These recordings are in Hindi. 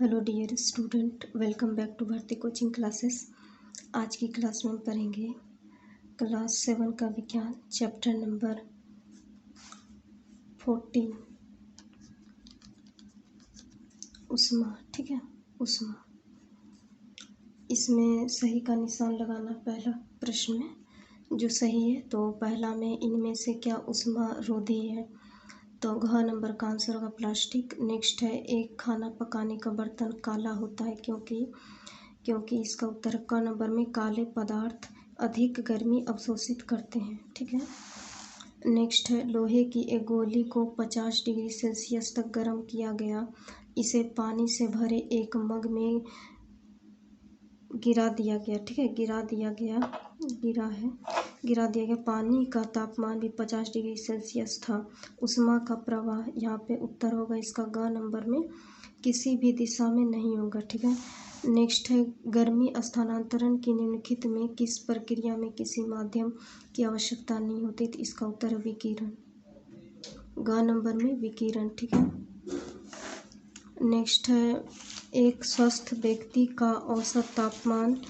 Hello dear student, welcome back to Bharati coaching classes. आज की क्लास में हम पढ़ेंगे क्लास 7 का विज्ञान चैप्टर नंबर 14 उष्मा। ठीक है, उष्मा। इसमें सही का निशान लगाना पहला प्रश्न में जो सही है। तो पहला में इनमें से क्या उष्मा रोधी है, तो घ नंबर का आंसर होगा प्लास्टिक। नेक्स्ट है एक खाना पकाने का बर्तन काला होता है क्योंकि इसका उत्तर क नंबर में काले पदार्थ अधिक गर्मी अवशोषित करते हैं। ठीक है। नेक्स्ट है लोहे की एक गोली को 50 डिग्री सेल्सियस तक गर्म किया गया, इसे पानी से भरे एक मग में गिरा दिया गया। ठीक है, गिरा दिया गया। पानी का तापमान भी 50 डिग्री सेल्सियस था। उष्मा का प्रवाह यहाँ पे उत्तर होगा इसका ग नंबर में किसी भी दिशा में नहीं होगा। ठीक है। नेक्स्ट है गर्मी स्थानांतरण की निम्नलिखित में किस प्रक्रिया में किसी माध्यम की आवश्यकता नहीं होती, तो इसका उत्तर है विकिरण। ग नंबर में विकिरण। ठीक है। नेक्स्ट है एक स्वस्थ व्यक्ति का औसत तापमान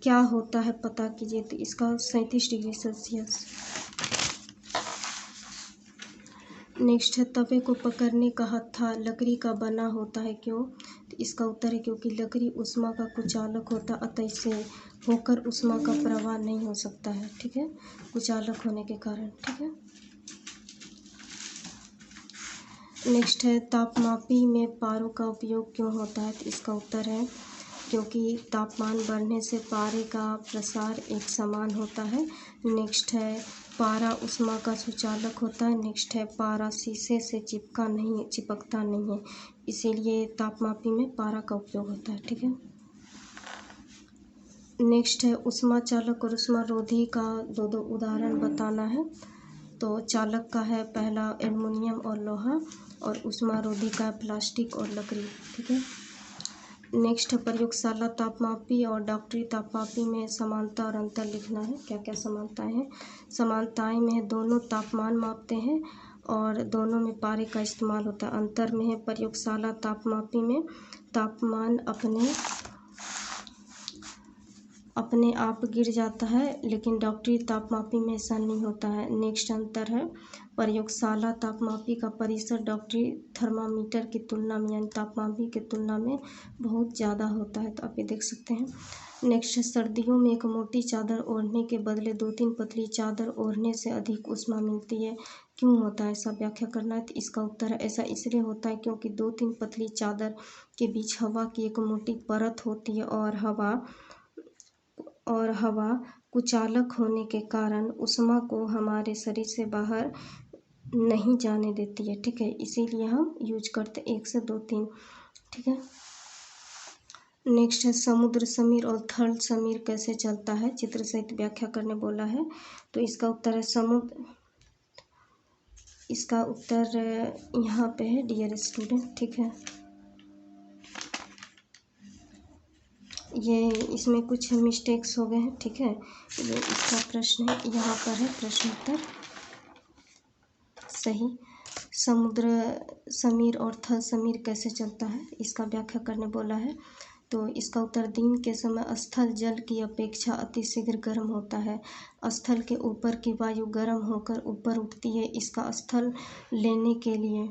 क्या होता है पता कीजिए, तो इसका 37 डिग्री सेल्सियस। नेक्स्ट है तवे को पकड़ने का हत्था लकड़ी का बना होता है क्यों, तो इसका उत्तर है क्योंकि लकड़ी उष्मा का कुचालक होता है, अतः इसे होकर उष्मा का प्रवाह नहीं हो सकता है। ठीक है, कुचालक होने के कारण। ठीक है। नेक्स्ट है तापमापी में पारों का उपयोग क्यों होता है, तो इसका उत्तर है क्योंकि तापमान बढ़ने से पारे का प्रसार एक समान होता है। नेक्स्ट है पारा उष्मा का सुचालक होता है। नेक्स्ट है पारा शीशे से चिपकता नहीं है, इसीलिए तापमापी में पारा का उपयोग होता है। ठीक है। नेक्स्ट है उष्मा चालक और उष्मा रोधी का दो उदाहरण बताना है। तो चालक का है पहला एल्युमिनियम और लोहा, और उष्मा रोधी का प्लास्टिक और लकड़ी। ठीक है। नेक्स्ट है प्रयोगशाला तापमापी और डॉक्टरी तापमापी में समानता और अंतर लिखना है। क्या क्या समानताएं हैं। समानताएं में दोनों तापमान मापते हैं और दोनों में पारे का इस्तेमाल होता है। अंतर में है प्रयोगशाला तापमापी में तापमान अपने आप गिर जाता है, लेकिन डॉक्टरी तापमापी में ऐसा नहीं होता है। नेक्स्ट अंतर है प्रयोगशाला तापमापी का परिसर डॉक्टरी थर्मामीटर की तुलना में यानी तापमापी की तुलना में बहुत ज़्यादा होता है, तो आप ये देख सकते हैं। नेक्स्ट है सर्दियों में एक मोटी चादर ओढ़ने के बदले 2-3 पतली चादर ओढ़ने से अधिक उष्मा मिलती है, क्यों होता है, ऐसा व्याख्या करना है। तो इसका उत्तर है ऐसा इसलिए होता है क्योंकि 2-3 पतली चादर के बीच हवा की एक मोटी परत होती है और हवा कुचालक होने के कारण उष्मा को हमारे शरीर से बाहर नहीं जाने देती है। ठीक है, इसीलिए हम यूज करते 1 से 2-3। ठीक है। नेक्स्ट है समुद्र समीर और थल समीर कैसे चलता है, चित्र सहित व्याख्या करने बोला है। तो इसका उत्तर है इसका उत्तर यहाँ पे है डियर स्टूडेंट। ठीक है, ये इसमें कुछ मिस्टेक्स हो गए हैं। ठीक है, ये इसका प्रश्न है, यहाँ पर है प्रश्न उत्तर सही। समुद्र समीर और थल समीर कैसे चलता है, इसका व्याख्या करने बोला है। तो इसका उत्तर दिन के समय स्थल जल की अपेक्षा अतिशीघ्र गर्म होता है। स्थल के ऊपर की वायु गर्म होकर ऊपर उठती है, इसका स्थल लेने के लिए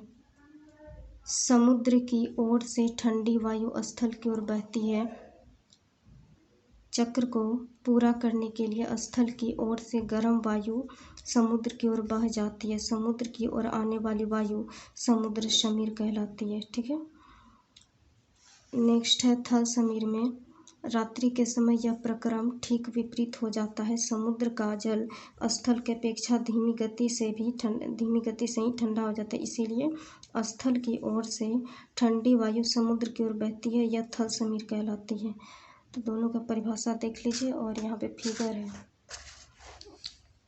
समुद्र की ओर से ठंडी वायु स्थल की ओर बहती है। चक्र को पूरा करने के लिए स्थल की ओर से गर्म वायु समुद्र की ओर बह जाती है। समुद्र की ओर आने वाली वायु समुद्र समीर कहलाती है। ठीक है। नेक्स्ट है थल समीर में रात्रि के समय यह प्रक्रम ठीक विपरीत हो जाता है। समुद्र का जल स्थल की अपेक्षा धीमी गति से ही ठंडा हो जाता है, इसीलिए स्थल की ओर से ठंडी वायु समुद्र की ओर बहती है, यह थल समीर कहलाती है। तो दोनों का परिभाषा देख लीजिए और यहाँ पे फिगर है,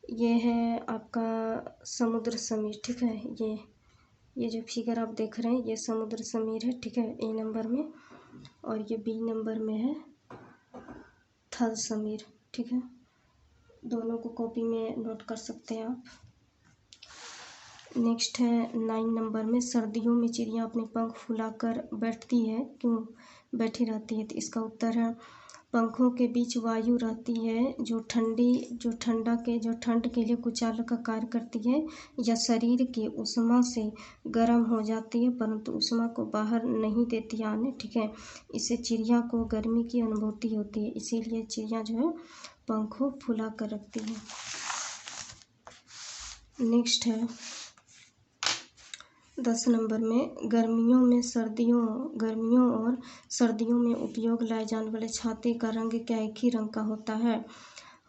ये है आपका समुद्र समीर। ठीक है, ये जो फिगर आप देख रहे हैं ये समुद्र समीर है। ठीक है, ए नंबर में, और ये बी नंबर में है थल समीर। ठीक है, दोनों को कॉपी में नोट कर सकते हैं आप। नेक्स्ट है 9 नंबर में, सर्दियों में चिड़िया अपने पंख फुलाकर बैठती है, क्यों बैठी रहती है? तो इसका उत्तर है पंखों के बीच वायु रहती है जो ठंड के लिए कुचालक का कार्य करती है, या शरीर की उष्मा से गर्म हो जाती है परंतु उष्मा को बाहर नहीं देती आने, ठीक है। इससे चिड़िया को गर्मी की अनुभूति होती है, इसीलिए चिड़िया जो है पंखों फुला कर रखती है। नेक्स्ट है 10 नंबर में, गर्मियों और सर्दियों में उपयोग लाए जाने वाले छाते का रंग क्या एक ही रंग का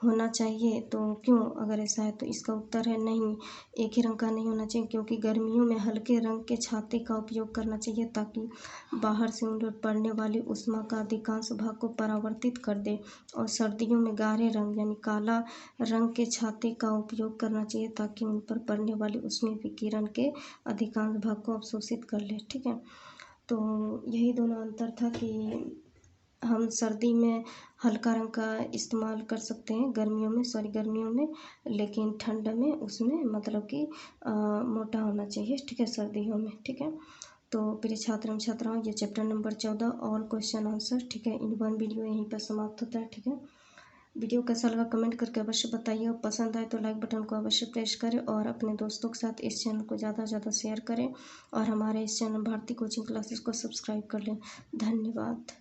होना चाहिए? तो क्यों, अगर ऐसा है तो इसका उत्तर है नहीं, एक ही रंग का नहीं होना चाहिए, क्योंकि गर्मियों में हल्के रंग के छाते का उपयोग करना चाहिए ताकि बाहर से उन पर पड़ने वाली उष्मा का अधिकांश भाग को परावर्तित कर दे, और सर्दियों में गाढ़े रंग यानी काला रंग के छाते का उपयोग करना चाहिए ताकि उन पर पड़ने वाली ऊष्मीय विकिरण के अधिकांश भाग को अवशोषित कर ले, ठीक है। तो यही दोनों अंतर था कि हम सर्दी में हल्का रंग का इस्तेमाल कर सकते हैं, गर्मियों में, लेकिन ठंड में उसमें मतलब कि मोटा होना चाहिए, ठीक है, सर्दियों में, ठीक है। तो प्रिय छात्र एवं छात्राओं, ये chapter number 14 all question answer, ठीक है, इन वन वीडियो यहीं पर समाप्त होता है, ठीक है। वीडियो कैसा लगा कमेंट करके अवश्य बताइए, और पसंद आए तो लाइक बटन को अवश्य प्रेस करें और अपने दोस्तों के साथ इस चैनल को ज़्यादा से ज़्यादा शेयर करें, और हमारे इस चैनल भारती कोचिंग क्लासेस को सब्सक्राइब कर लें। धन्यवाद।